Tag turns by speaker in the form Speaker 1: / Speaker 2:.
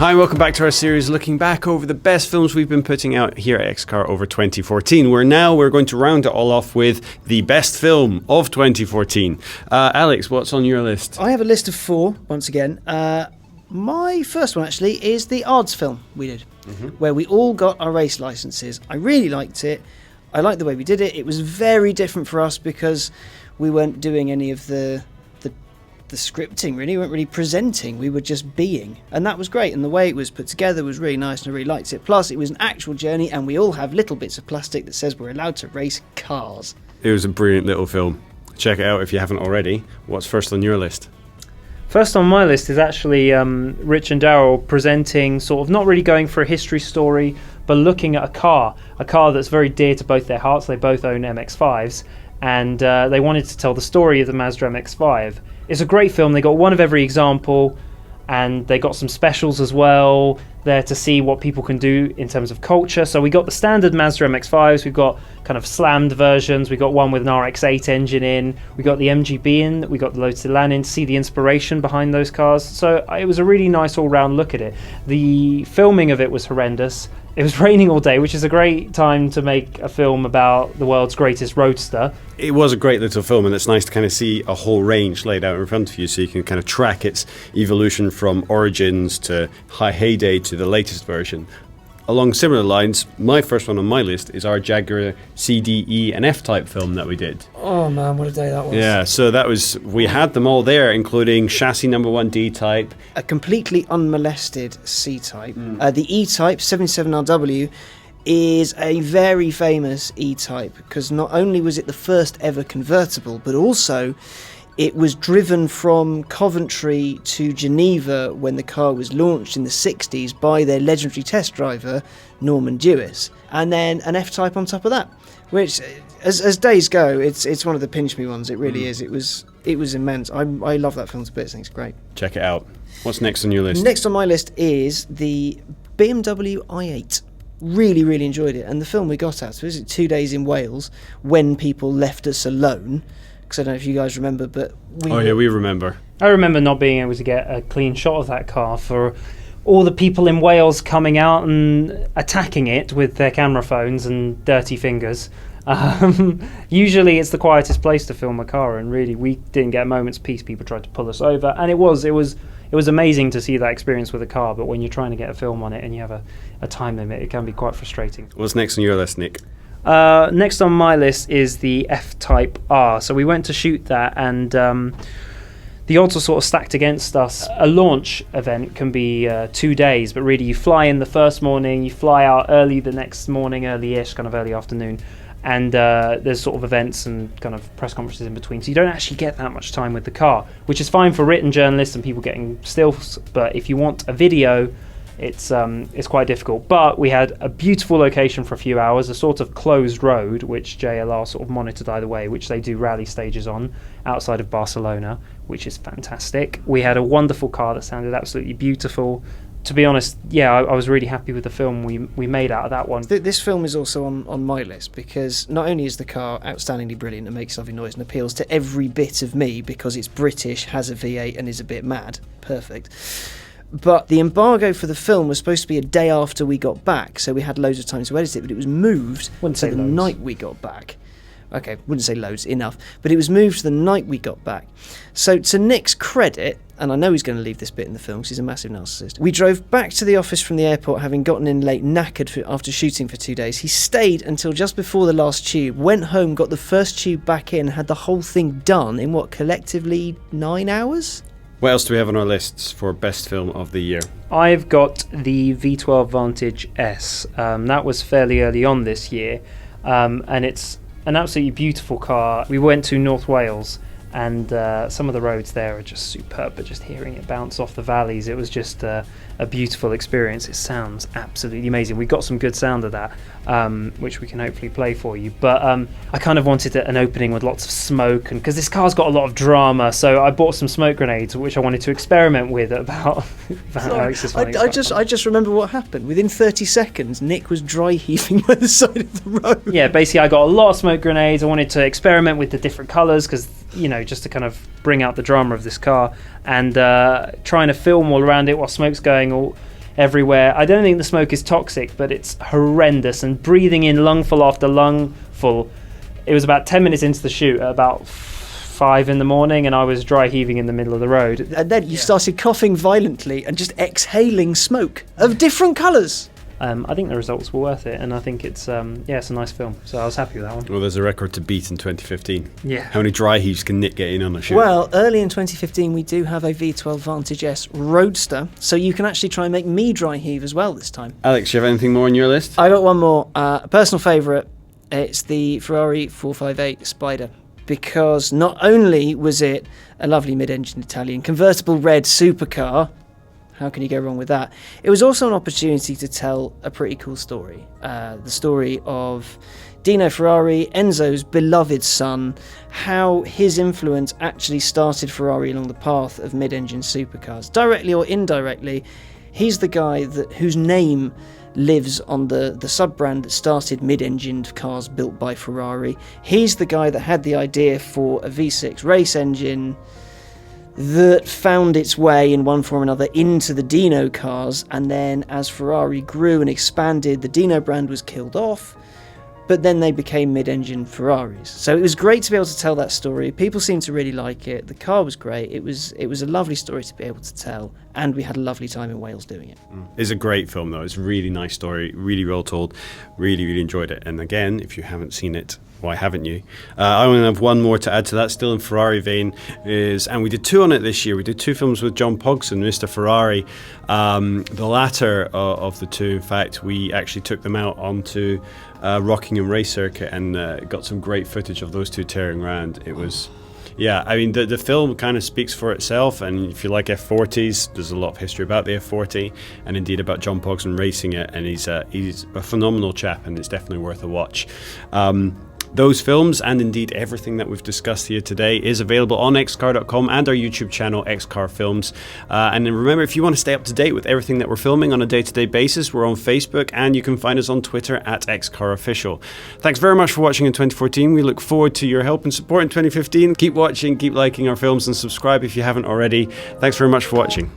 Speaker 1: Hi, and welcome back to our series looking back over the best films we've been putting out here at XCAR over 2014. We're going to round it all off with the best film of 2014. Alex, what's on your list?
Speaker 2: I have a list of 4, once again. My first one, actually, is the Ards film we did, where we all got our race licenses. I really liked it. I liked the way we did it. It was very different for us because we weren't doing any of the scripting, really. We weren't really presenting. We were just being. And that was great. And the way it was put together was really nice, and I really liked it. Plus, it was an actual journey, and we all have little bits of plastic that says we're allowed to race cars.
Speaker 1: It was a brilliant little film. Check it out if you haven't already. What's first on your list?
Speaker 3: First on my list is actually Rich and Daryl presenting, sort of not really going for a history story, but looking at a car that's very dear to both their hearts. They both own MX-5s, and they wanted to tell the story of the Mazda MX-5. It's a great film. They got one of every example, and they got some specials as well there to see what people can do in terms of culture. So we got the standard Mazda MX-5s, we've got kind of slammed versions, we got one with an RX-8 engine in, we got the MGB in, we got the Lotus Elan in to see the inspiration behind those cars. So it was a really nice all-round look at it. The filming of it was horrendous. It was raining all day, which is a great time to make a film about the world's greatest roadster.
Speaker 1: It was a great little film, and it's nice to kind of see a whole range laid out in front of you, so you can kind of track its evolution from origins to high heyday to the latest version. Along similar lines, my first one on my list is our Jaguar CDE and F-Type film that we did.
Speaker 2: Oh man, what a day that was.
Speaker 1: Yeah, so we had them all there, including chassis number 1 D-Type.
Speaker 2: A completely unmolested C-Type. The E-Type, 77RW, is a very famous E-Type because not only was it the first ever convertible, but also it was driven from Coventry to Geneva when the car was launched in the 60s by their legendary test driver, Norman Dewis. And then an F-Type on top of that, which, as days go, it's one of the pinch me ones. It really is. It was immense. I love that film to bits. I think it's great.
Speaker 1: Check it out. What's next on your list?
Speaker 2: Next on my list is the BMW i8. Really, really enjoyed it. And the film we got out, so was it 2 days in Wales when people left us alone? Because I don't know if you guys remember, but
Speaker 1: we remember.
Speaker 3: I remember not being able to get a clean shot of that car for all the people in Wales coming out and attacking it with their camera phones and dirty fingers. Usually it's the quietest place to film a car, and really we didn't get a moment's peace. People tried to pull us over, and it was amazing to see that experience with a car, but when you're trying to get a film on it and you have a time limit, it can be quite frustrating.
Speaker 1: What's next on your list, Nick?
Speaker 3: Next on my list is the F-Type R. So we went to shoot that, and the odds are sort of stacked against us. A launch event can be 2 days, but really you fly in the first morning, you fly out early the next morning, early-ish, kind of early afternoon, and there's sort of events and kind of press conferences in between, so you don't actually get that much time with the car, which is fine for written journalists and people getting stills, but if you want a video, it's quite difficult. But we had a beautiful location for a few hours, a sort of closed road, which JLR sort of monitored either way, which they do rally stages on, outside of Barcelona, which is fantastic. We had a wonderful car that sounded absolutely beautiful. To be honest, yeah, I was really happy with the film we made out of that one.
Speaker 2: This film is also on my list because not only is the car outstandingly brilliant and makes lovely noise and appeals to every bit of me because it's British, has a V8 and is a bit mad. Perfect. But the embargo for the film was supposed to be a day after we got back, so we had loads of time to edit it, but it was moved to the night we got back. Okay, wouldn't say loads, enough. But it was moved to the night we got back. So to Nick's credit, and I know he's going to leave this bit in the film because he's a massive narcissist, we drove back to the office from the airport having gotten in late, knackered after shooting for 2 days. He stayed until just before the last tube, went home, got the first tube back in, had the whole thing done in what, collectively 9 hours?
Speaker 1: What else do we have on our lists for best film of the year?
Speaker 3: I've got the V12 Vantage S. That was fairly early on this year, and it's an absolutely beautiful car. We went to North Wales, and some of the roads there are just superb, but just hearing it bounce off the valleys, it was just a beautiful experience. It sounds absolutely amazing. We got some good sound of that, which we can hopefully play for you, but I kind of wanted an opening with lots of smoke, and because this car's got a lot of drama, so I bought some smoke grenades which I wanted to experiment with about
Speaker 2: I just remember what happened. Within 30 seconds Nick was dry heaving by the side of the road.
Speaker 3: Yeah, basically I got a lot of smoke grenades. I wanted to experiment with the different colours because, you know, just to kind of bring out the drama of this car, and trying to film all around it while smoke's going. everywhere. I don't think the smoke is toxic, but it's horrendous, and breathing in lungful after lungful. It was about 10 minutes into the shoot at about 5 in the morning, and I was dry heaving in the middle of the road.
Speaker 2: And then you started coughing violently and just exhaling smoke of different colours.
Speaker 3: I think the results were worth it, and I think it's it's a nice film, so I was happy with that one.
Speaker 1: Well, there's a record to beat in 2015.
Speaker 3: Yeah.
Speaker 1: How many dry heaves can Nick get in on a shoot?
Speaker 2: Well, early in 2015 we do have a V12 Vantage S Roadster, so you can actually try and make me dry heave as well this time.
Speaker 1: Alex, do you have anything more on your list?
Speaker 2: I got one more, a personal favourite. It's the Ferrari 458 Spider, because not only was it a lovely mid-engine Italian convertible red supercar, how can you go wrong with that? It was also an opportunity to tell a pretty cool story. The story of Dino Ferrari, Enzo's beloved son, how his influence actually started Ferrari along the path of mid-engine supercars. Directly or indirectly, he's the guy whose name lives on the sub-brand that started mid-engined cars built by Ferrari. He's the guy that had the idea for a V6 race engine that found its way in one form or another into the Dino cars, and then as Ferrari grew and expanded, the Dino brand was killed off, but then they became mid-engine Ferraris. So it was great to be able to tell that story. People seemed to really like it. The car was great. It was a lovely story to be able to tell, and we had a lovely time in Wales doing it.
Speaker 1: It's a great film, though. It's a really nice story, really well told. Really, really enjoyed it. And again, if you haven't seen it, why haven't you? I only have one more to add to that, still in Ferrari vein, and we did 2 on it this year. We did 2 films with John Pogson, Mr. Ferrari. The latter of the 2, in fact, we actually took them out onto Rockingham Race Circuit and got some great footage of those 2 tearing around. It was... Yeah, I mean, the film kind of speaks for itself, and if you like F40s, there's a lot of history about the F40, and indeed about John Pogson racing it, and he's a phenomenal chap, and it's definitely worth a watch. Those films, and indeed everything that we've discussed here today, is available on XCAR.com and our YouTube channel, XCAR Films. And then remember, if you want to stay up to date with everything that we're filming on a day-to-day basis, we're on Facebook, and you can find us on Twitter at XCAROfficial. Thanks very much for watching in 2014. We look forward to your help and support in 2015. Keep watching, keep liking our films, and subscribe if you haven't already. Thanks very much for watching.